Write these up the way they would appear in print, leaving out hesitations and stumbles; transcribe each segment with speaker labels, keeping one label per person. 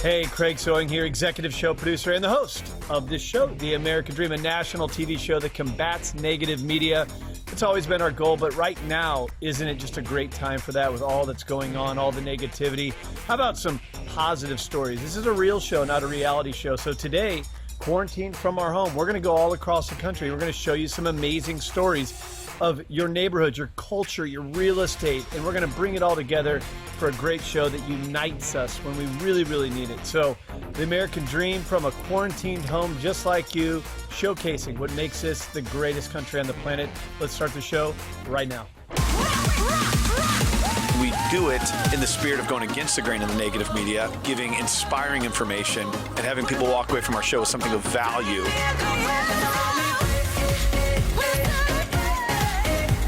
Speaker 1: Hey, Craig Sewing here, executive show producer and the host of this show, The American Dream, a national TV show that combats negative media. It's always been our goal, but right now, isn't it just a great time for that with all that's going on, all the negativity? How about some positive stories? This is a real show, not a reality show. So today, quarantined from our home, we're going to go all across the country. We're going to show you some amazing stories of your neighborhood, your culture, your real estate, and we're going to bring it all together for a great show that unites us when we really, really need it. So, the American Dream from a quarantined home just like you, showcasing what makes this the greatest country on the planet. Let's start the show right now.
Speaker 2: We do it in the spirit of going against the grain of the negative media, giving inspiring information, and having people walk away from our show with something of value.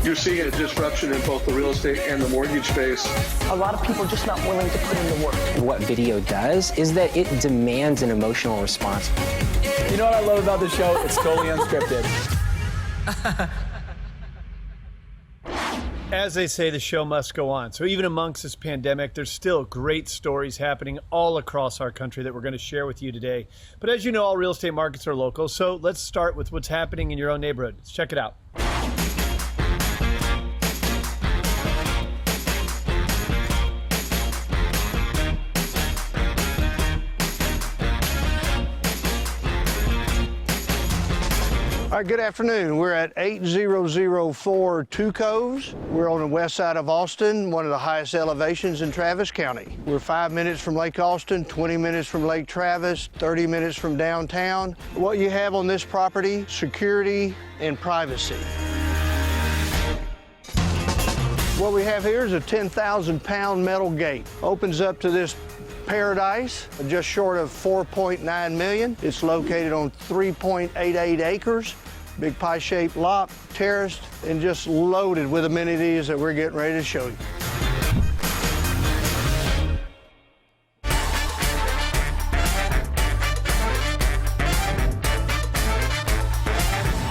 Speaker 3: You're seeing a disruption in both the real estate and the mortgage space.
Speaker 4: A lot of people are just not willing to put in the work.
Speaker 5: What video does is that it demands an emotional response.
Speaker 6: You know what I love about the show? It's totally unscripted.
Speaker 1: As they say, the show must go on. So even amongst this pandemic, there's still great stories happening all across our country that we're going to share with you today. But as you know, all real estate markets are local. So let's start with what's happening in your own neighborhood. Let's check it out.
Speaker 7: All right, good afternoon. We're at 8004 Two Coves. We're on the west side of Austin, one of the highest elevations in Travis County. We're 5 minutes from Lake Austin, 20 minutes from Lake Travis, 30 minutes from downtown. What you have on this property, security and privacy. What we have here is a 10,000-pound metal gate. Opens up to this paradise, just short of 4.9 million. It's located on 3.88 acres. Big pie-shaped lot, terraced, and just loaded with amenities that we're getting ready to show you.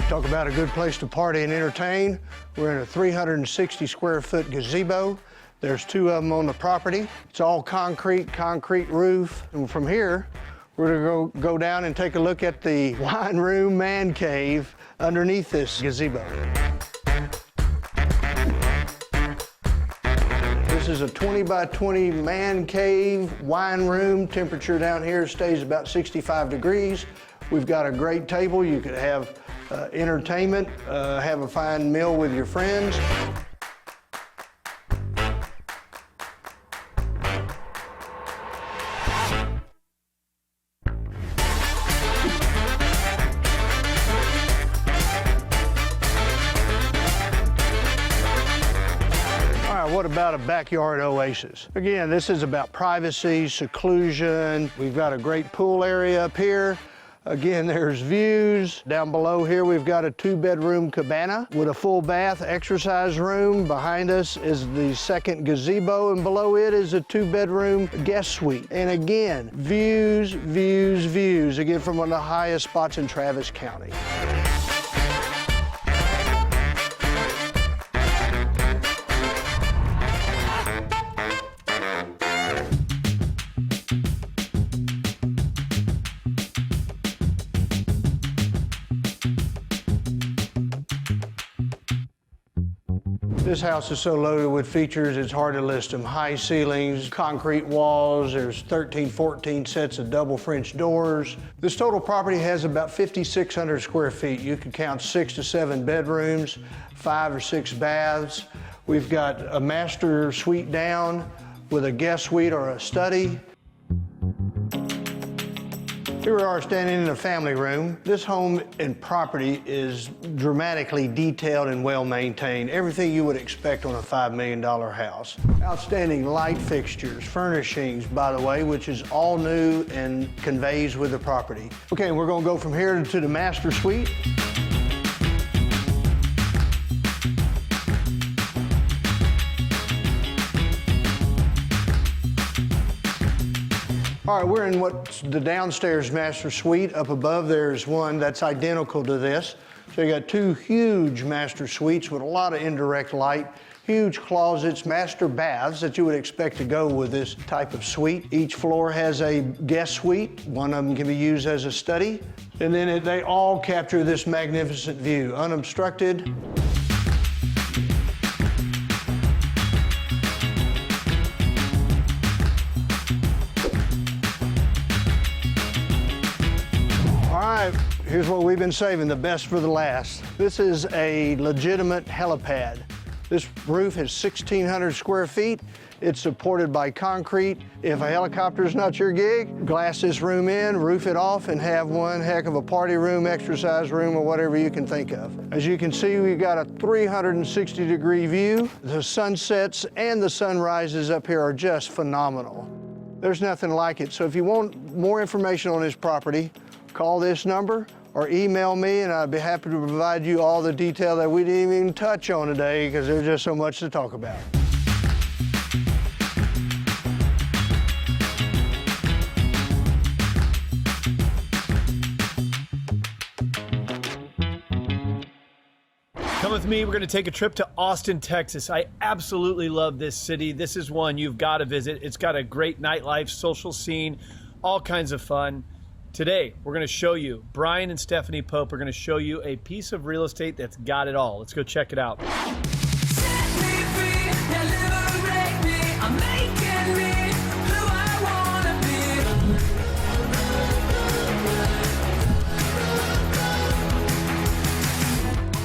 Speaker 7: Talk about a good place to party and entertain. We're in a 360 square foot gazebo. There's two of them on the property. It's all concrete roof. And from here, we're gonna go down and take a look at the wine room man cave underneath this gazebo. This is a 20 by 20 man cave wine room. Temperature down here stays about 65 degrees. We've got a great table. You could have entertainment, have a fine meal with your friends. What about a backyard oasis? Again, this is about privacy, seclusion. We've got a great pool area up here. Again, there's views. Down below here, we've got a 2-bedroom cabana with a full bath exercise room. Behind us is the second gazebo, and below it is a 2-bedroom guest suite. And again, views, views, views. Again, from one of the highest spots in Travis County. This house is so loaded with features, it's hard to list them. High ceilings, concrete walls, there's 13, 14 sets of double French doors. This total property has about 5,600 square feet. You can count 6 to 7 bedrooms, 5 or 6 baths. We've got a master suite down with a guest suite or a study. Here we are standing in a family room. This home and property is dramatically detailed and well maintained. Everything you would expect on a $5 million house. Outstanding light fixtures, furnishings, by the way, which is all new and conveys with the property. Okay, we're gonna go from here to the master suite. All right, we're in what's the downstairs master suite. Up above there's one that's identical to this. So you got two huge master suites with a lot of indirect light huge closets, master baths that you would expect to go with this type of suite. Each floor has a guest suite. One of them can be used as a study. And then they all capture this magnificent view, unobstructed. Here's what we've been saving, the best for the last. This is a legitimate helipad. This roof is 1,600 square feet. It's supported by concrete. If a helicopter's not your gig, glass this room in, roof it off, and have one heck of a party room, exercise room, or whatever you can think of. As you can see, we've got a 360-degree view. The sunsets and the sunrises up here are just phenomenal. There's nothing like it. So if you want more information on this property, call this number or email me, and I'd be happy to provide you all the detail that we didn't even touch on today because there's just so much to talk about.
Speaker 1: Come with me, we're gonna take a trip to Austin, Texas. I absolutely love this city. This is one you've gotta visit. It's got a great nightlife, social scene, all kinds of fun. Today, we're gonna show you, Brian and Stephanie Pope are gonna show you a piece of real estate that's got it all. Let's go check it out.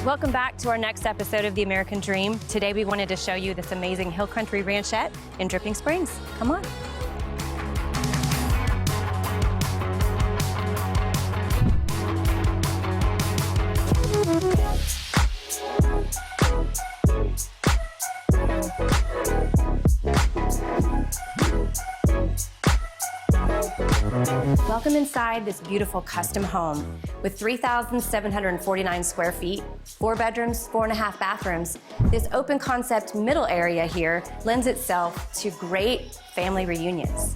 Speaker 8: Welcome back to our next episode of The American Dream. Today we wanted to show you this amazing hill country ranchette in Dripping Springs. Come on. Welcome inside this beautiful custom home with 3,749 square feet, 4 bedrooms, 4.5 bathrooms. This open concept middle area here lends itself to great family reunions.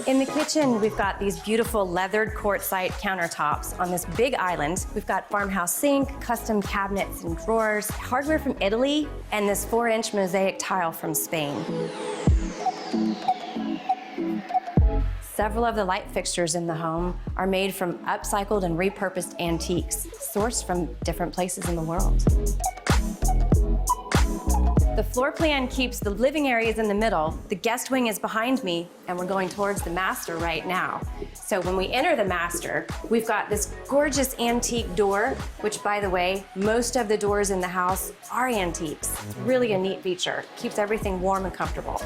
Speaker 8: In the kitchen, we've got these beautiful leathered quartzite countertops on this big island. We've got farmhouse sink, custom cabinets and drawers, hardware from Italy, and this 4-inch mosaic tile from Spain. Several of the light fixtures in the home are made from upcycled and repurposed antiques, sourced from different places in the world. The floor plan keeps the living areas in the middle, the guest wing is behind me, and we're going towards the master right now. So when we enter the master, we've got this gorgeous antique door, which, by the way, most of the doors in the house are antiques. It's really a neat feature. Keeps everything warm and comfortable.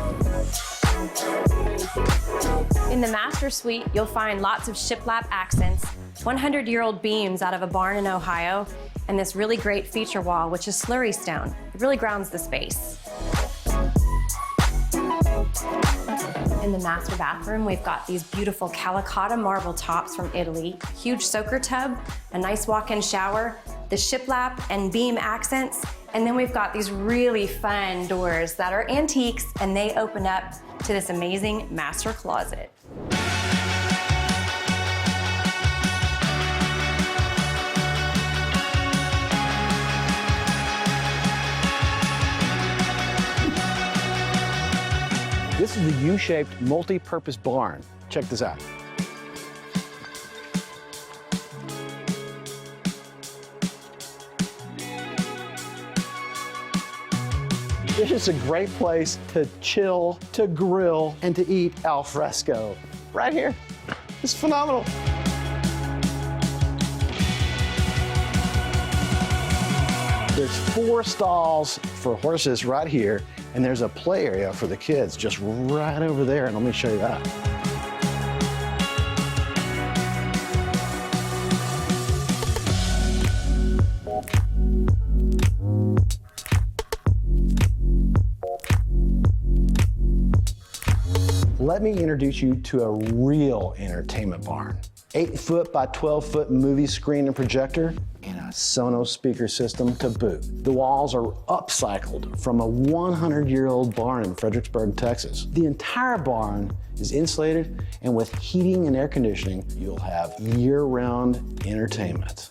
Speaker 8: In the master suite, you'll find lots of shiplap accents, 100-year-old beams out of a barn in Ohio, and this really great feature wall, which is slurry stone. It really grounds the space. In the master bathroom, we've got these beautiful Calicotta marble tops from Italy, huge soaker tub, a nice walk-in shower, the shiplap and beam accents, and then we've got these really fun doors that are antiques, and they open up to this amazing master closet.
Speaker 6: This is the U-shaped multi-purpose barn. Check this out. This is a great place to chill, to grill, and to eat al fresco. Right here. It's phenomenal. There's 4 stalls for horses right here, and there's a play area for the kids just right over there, and let me show you that. Let me introduce you to a real entertainment barn. 8-foot by 12-foot movie screen and projector, and a Sonos speaker system to boot. The walls are upcycled from a 100-year-old barn in Fredericksburg, Texas. The entire barn is insulated, and with heating and air conditioning, you'll have year-round entertainment.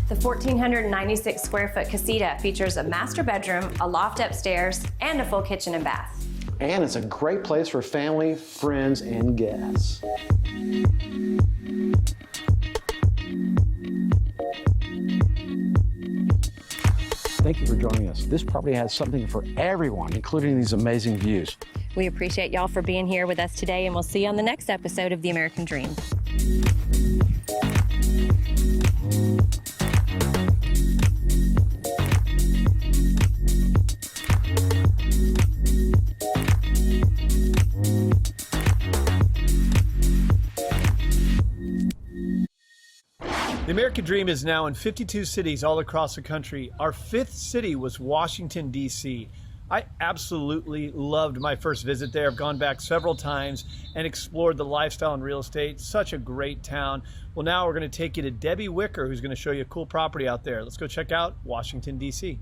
Speaker 8: The 1,496 square foot casita features a master bedroom, a loft upstairs, and a full kitchen and bath.
Speaker 6: And it's a great place for family, friends, and guests. Thank you for joining us. This property has something for everyone, including these amazing views.
Speaker 8: We appreciate y'all for being here with us today, and we'll see you on the next episode of The American Dream.
Speaker 1: The American Dream is now in 52 cities all across the country. Our 5th city was Washington, D.C. I absolutely loved my first visit there. I've gone back several times and explored the lifestyle and real estate. Such a great town. Well, now we're going to take you to Debbie Wicker, who's going to show you a cool property out there. Let's go check out Washington, D.C.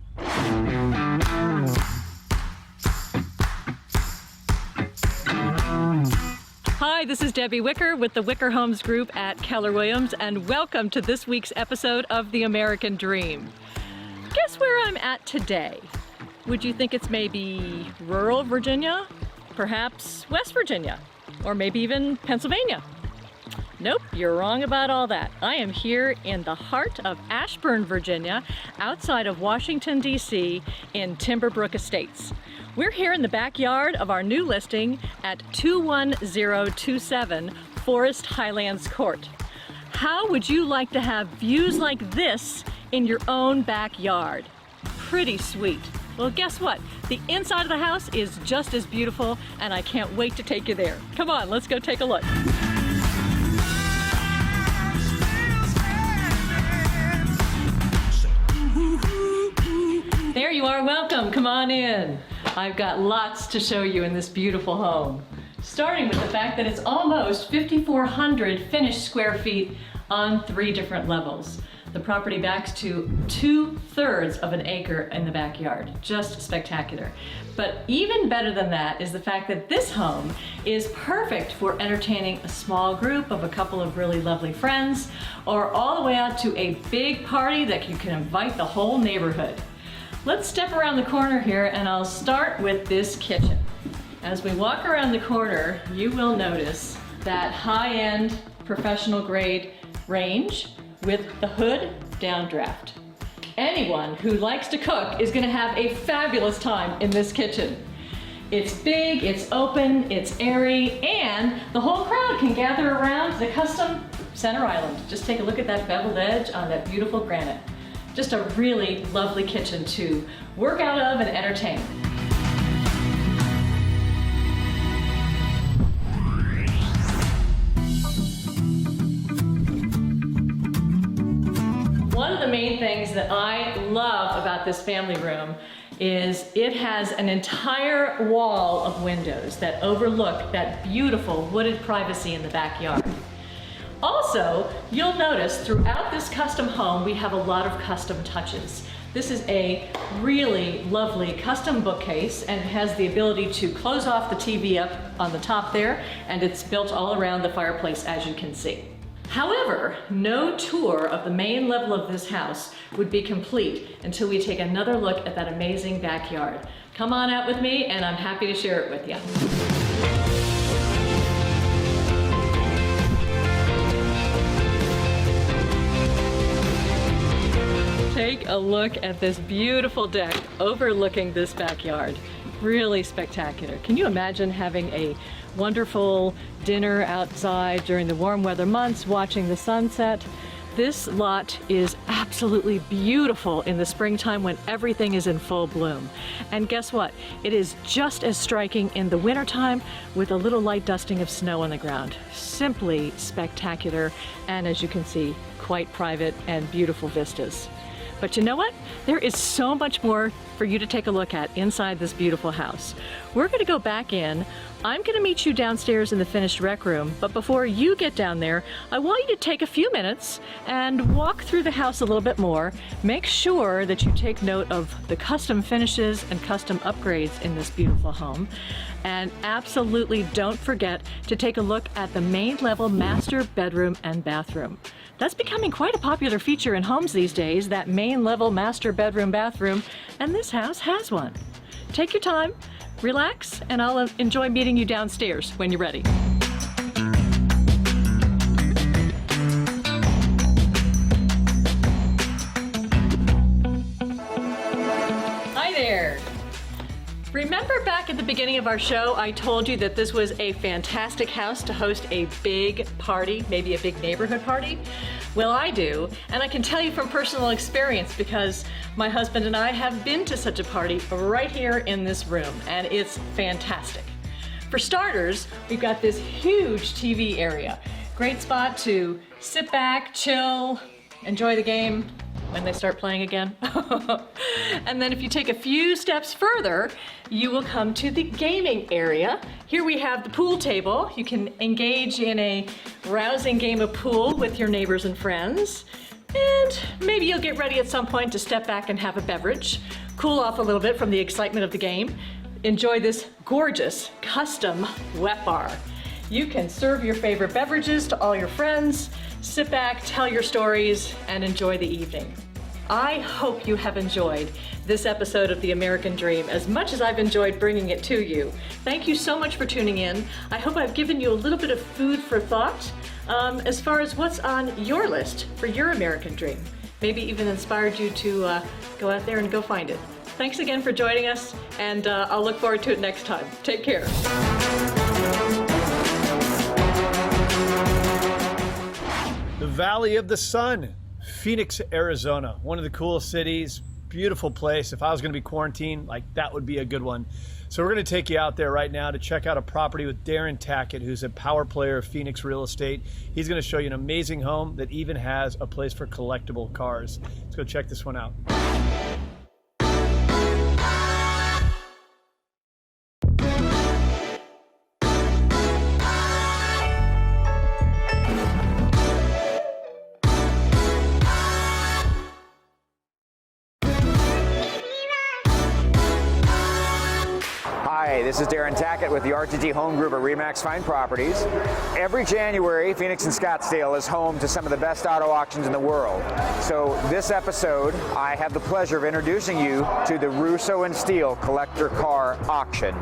Speaker 9: Hi, this is Debbie Wicker with the Wicker Homes Group at Keller Williams, and welcome to this week's episode of The American Dream. Guess where I'm at today? Would you think it's maybe rural Virginia? Perhaps West Virginia? Or maybe even Pennsylvania? Nope, you're wrong about all that. I am here in the heart of Ashburn, Virginia, outside of Washington, D.C., in Timberbrook Estates. We're here in the backyard of our new listing at 21027 Forest Highlands Court. How would you like to have views like this in your own backyard? Pretty sweet. Well, guess what? The inside of the house is just as beautiful, and I can't wait to take you there. Come on, let's go take a look. There you are, welcome, come on in. I've got lots to show you in this beautiful home. Starting with the fact that it's almost 5,400 finished square feet on 3 different levels. The property backs to 2/3 of an acre in the backyard. Just spectacular. But even better than that is the fact that this home is perfect for entertaining a small group of a couple of really lovely friends, or all the way out to a big party that you can invite the whole neighborhood. Let's step around the corner here, and I'll start with this kitchen. As we walk around the corner, you will notice that high-end professional grade range with the hood downdraft. Anyone who likes to cook is going to have a fabulous time in this kitchen. It's big, it's open, it's airy, and the whole crowd can gather around the custom center island. Just take a look at that beveled edge on that beautiful granite. Just a really lovely kitchen to work out of and entertain. One of the main things that I love about this family room is it has an entire wall of windows that overlook that beautiful wooded privacy in the backyard. Also, you'll notice throughout this custom home, we have a lot of custom touches. This is a really lovely custom bookcase, and it has the ability to close off the TV up on the top there, and it's built all around the fireplace, as you can see. However, no tour of the main level of this house would be complete until we take another look at that amazing backyard. Come on out with me, and I'm happy to share it with you. Take a look at this beautiful deck overlooking this backyard. Really spectacular. Can you imagine having a wonderful dinner outside during the warm weather months, watching the sunset? This lot is absolutely beautiful in the springtime when everything is in full bloom. And guess what? It is just as striking in the wintertime with a little light dusting of snow on the ground. Simply spectacular, and as you can see, quite private and beautiful vistas. But you know what? There is so much more for you to take a look at inside this beautiful house. We're going to go back in. I'm going to meet you downstairs in the finished rec room, but before you get down there, I want you to take a few minutes and walk through the house a little bit more. Make sure that you take note of the custom finishes and custom upgrades in this beautiful home. And absolutely don't forget to take a look at the main level master bedroom and bathroom. That's becoming quite a popular feature in homes these days, that main level master bedroom bathroom, and this house has one. Take your time, relax, and I'll enjoy meeting you downstairs when you're ready. Hi there. Remember back at the beginning of our show, I told you that this was a fantastic house to host a big party, maybe a big neighborhood party? Well, I do, and I can tell you from personal experience because my husband and I have been to such a party right here in this room, and it's fantastic. For starters, we've got this huge TV area. Great spot to sit back, chill, enjoy the game when they start playing again. And then if you take a few steps further, you will come to the gaming area. Here we have the pool table. You can engage in a rousing game of pool with your neighbors and friends. And maybe you'll get ready at some point to step back and have a beverage, cool off a little bit from the excitement of the game. Enjoy this gorgeous custom wet bar. You can serve your favorite beverages to all your friends, sit back, tell your stories, and enjoy the evening. I hope you have enjoyed this episode of The American Dream as much as I've enjoyed bringing it to you. Thank you so much for tuning in. I hope I've given you a little bit of food for thought as far as what's on your list for your American Dream. Maybe even inspired you to go out there and go find it. Thanks again for joining us, and I'll look forward to it next time. Take care.
Speaker 1: The Valley of the Sun, Phoenix, Arizona. One of the coolest cities, beautiful place. If I was going to be quarantined, like that would be a good one. So we're going to take you out there right now to check out a property with Darren Tackett, who's a power player of Phoenix real estate. He's going to show you an amazing home that even has a place for collectible cars. Let's go check this one out.
Speaker 10: Hi, this is Darren Tackett with the RTG Home Group at RE/MAX Fine Properties. Every January, Phoenix and Scottsdale is home to some of the best auto auctions in the world. So this episode, I have the pleasure of introducing you to the Russo and Steele Collector Car Auction.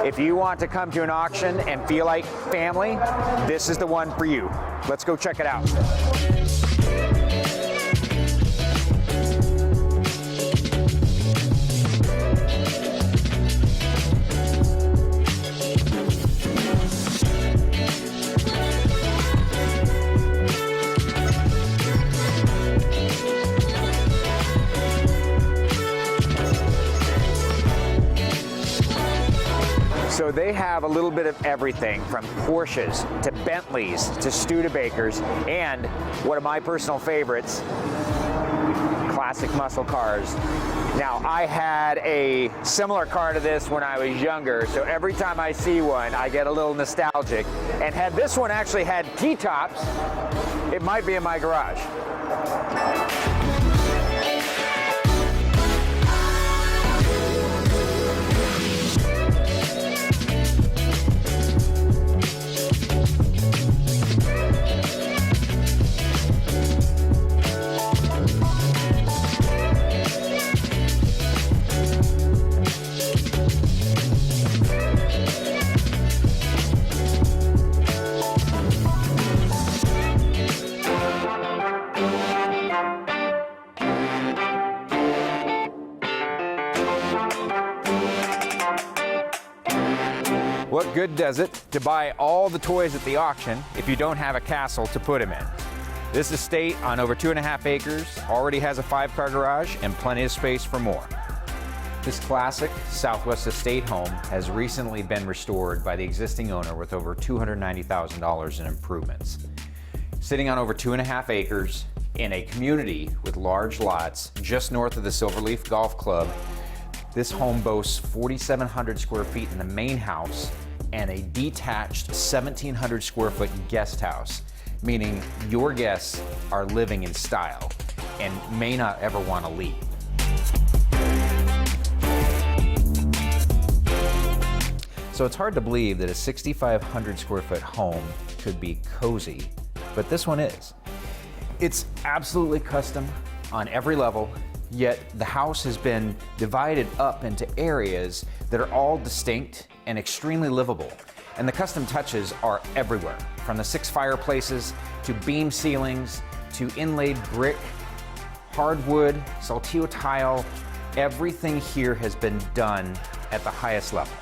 Speaker 10: If you want to come to an auction and feel like family, this is the one for you. Let's go check it out. So they have a little bit of everything from Porsches to Bentleys to Studebakers and one of my personal favorites, classic muscle cars. Now, I had a similar car to this when I was younger, so every time I see one, I get a little nostalgic. And had this one actually had T-tops, it might be in my garage. What good does it to buy all the toys at the auction if you don't have a castle to put them in? This estate on over 2.5 acres already has a 5-car garage and plenty of space for more. This classic Southwest estate home has recently been restored by the existing owner with over $290,000 in improvements. Sitting on over 2.5 acres,
Speaker 11: In a community with large lots just north of the Silverleaf Golf Club, this home boasts 4,700 square feet in the main house and a detached 1,700 square foot guest house, meaning your guests are living in style and may not ever want to leave. So it's hard to believe that a 6,500 square foot home could be cozy, but this one is. It's absolutely custom on every level, yet the house has been divided up into areas that are all distinct and extremely livable. And the custom touches are everywhere, from the 6 fireplaces to beam ceilings to inlaid brick, hardwood, saltillo tile. Everything here has been done at the highest level.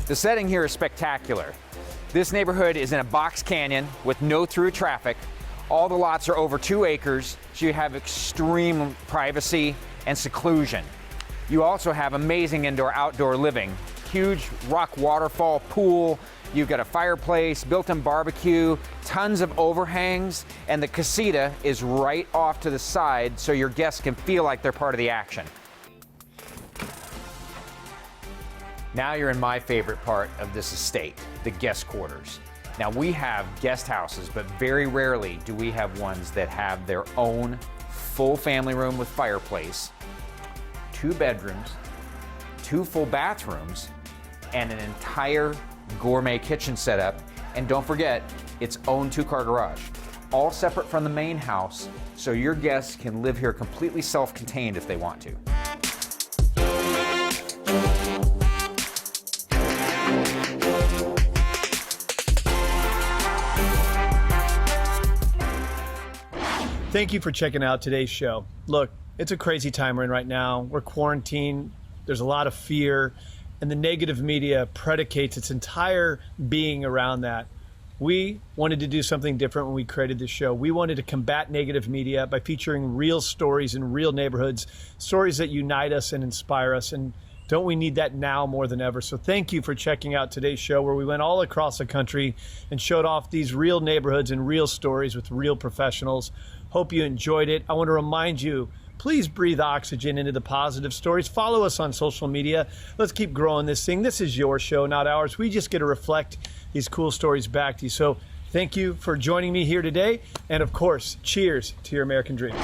Speaker 10: The setting here is spectacular. This neighborhood is in a box canyon with no through traffic. All the lots are over 2 acres, so you have extreme privacy and seclusion. You also have amazing indoor-outdoor living. Huge rock waterfall pool, you've got a fireplace, built-in barbecue, tons of overhangs, and the casita is right off to the side so your guests can feel like they're part of the action. Now you're in my favorite part of this estate, the guest quarters. Now we have guest houses, but very rarely do we have ones that have their own full family room with fireplace, 2 bedrooms, 2 full bathrooms, and an entire gourmet kitchen setup. And don't forget, its own 2-car garage, all separate from the main house, so your guests can live here completely self-contained if they want to.
Speaker 1: Thank you for checking out today's show. Look, it's a crazy time we're in right now. We're quarantined. There's a lot of fear, and the negative media predicates its entire being around that. We wanted to do something different when we created this show. We wanted to combat negative media by featuring real stories in real neighborhoods, stories that unite us and inspire us. And don't we need that now more than ever? So thank you for checking out today's show, where we went all across the country and showed off these real neighborhoods and real stories with real professionals. Hope you enjoyed it. I want to remind you, please breathe oxygen into the positive stories. Follow us on social media. Let's keep growing this thing. This is your show, not ours. We just get to reflect these cool stories back to you. So thank you for joining me here today. And of course, cheers to your American dream.